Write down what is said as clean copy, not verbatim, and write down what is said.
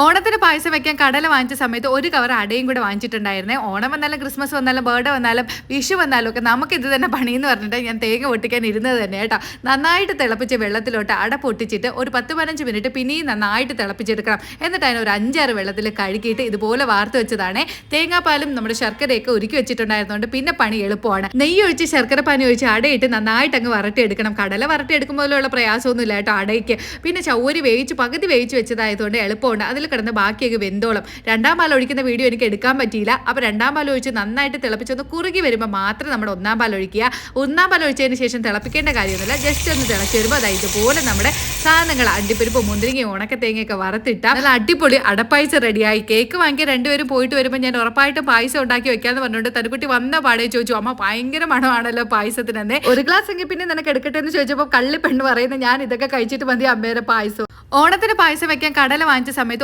ഓണത്തിന് പായസം വെക്കാൻ കടല വാങ്ങിച്ച സമയത്ത് ഒരു കവർ അടയും കൂടെ വാങ്ങിച്ചിട്ടുണ്ടായിരുന്നേ. ഓണം വന്നാലും ക്രിസ്മസ് വന്നാലും ബർത്ത്ഡേ വന്നാലും വിഷു വന്നാലും ഒക്കെ നമുക്ക് ഇത് തന്നെ പണിയെന്ന് പറഞ്ഞിട്ട് ഞാൻ തേങ്ങ പൊട്ടിക്കാൻ ഇരുന്നത് തന്നെ കേട്ടോ. നന്നായിട്ട് തിളപ്പിച്ച വെള്ളത്തിലോട്ട് അട പൊട്ടിച്ചിട്ട് ഒരു 10-15 മിനിറ്റ് പിന്നെയും നന്നായിട്ട് തിളപ്പിച്ചെടുക്കണം. എന്നിട്ട് അതിന് ഒരു 5-6 വെള്ളത്തിൽ കഴുകിയിട്ട് ഇതുപോലെ വാർത്ത് വെച്ചതാണ്. തേങ്ങാപ്പാലും നമ്മുടെ ശർക്കരയൊക്കെ ഒരുക്കി വെച്ചിട്ടുണ്ടായിരുന്നുകൊണ്ട് പിന്നെ പണി എളുപ്പമാണ്. നെയ്യ് ഒഴിച്ച് ശർക്കര പാനി ഒഴിച്ച് അടയിട്ട് നന്നായിട്ട് അങ്ങ് വരട്ടിയെടുക്കണം. കടല വരട്ടിയെടുക്കുമ്പോഴുള്ള പ്രയാസമൊന്നുമില്ല കേട്ടോ അടയ്ക്ക്. പിന്നെ ചൗരി വേവിച്ച് പകുതി വേവിച്ച് വെച്ചതായതുകൊണ്ട് എളുപ്പമുണ്ട്. അതിൽ കിടന്ന് ബാക്കിയൊക്കെ വെന്തോളം. രണ്ടാം പാൽ ഒഴിക്കുന്ന വീഡിയോ എനിക്ക് എടുക്കാൻ പറ്റിയില്ല. അപ്പോൾ രണ്ടാം പാൽ ഒഴിച്ച് നന്നായിട്ട് തിളപ്പിച്ചൊന്ന് കുറുകി വരുമ്പോൾ മാത്രം നമ്മുടെ ഒന്നാം പാൽ ഒഴിക്കുക. ഒന്നാം പാൽ ഒഴിച്ചതിന് ശേഷം തിളപ്പിക്കേണ്ട കാര്യമൊന്നുമില്ല. ജസ്റ്റ് ഒന്ന് തിളച്ച് വരുമ്പോൾ അതായത് ഇതുപോലെ നമ്മുടെ സാധനങ്ങൾ അണ്ടിപ്പരിപ്പ് മുന്തിരിങ്ങ ഉണക്ക തേങ്ങയൊക്കെ വറുത്തിട്ട നല്ല അടിപൊളി അടപ്പായസം റെഡിയായി. കേക്ക് വാങ്ങിക്കാൻ രണ്ടുപേരും പോയിട്ട് വരുമ്പോൾ ഞാൻ ഉറപ്പായിട്ടും പായസം ഉണ്ടാക്കി വെക്കാന്ന് പറഞ്ഞുകൊണ്ട് തനുക്കുട്ടി വന്ന പാടേ ചോദിച്ചു, അമ്മ ഭയങ്കര മണമാണല്ലോ പായസത്തിന് തന്നെ, ഒരു ഗ്ലാസ് എങ്കിൽ പിന്നെ നിനക്ക് എടുക്കട്ടെ എന്ന് ചോദിച്ചപ്പോൾ കള്ളി പെണ്ണ് പറയുന്നത് ഞാൻ ഇതൊക്കെ കഴിച്ചിട്ട് മതി അമ്മേരെ പായസം. ഓണത്തിന് പായസം വെക്കാൻ കടല വാങ്ങിച്ച സമയത്ത്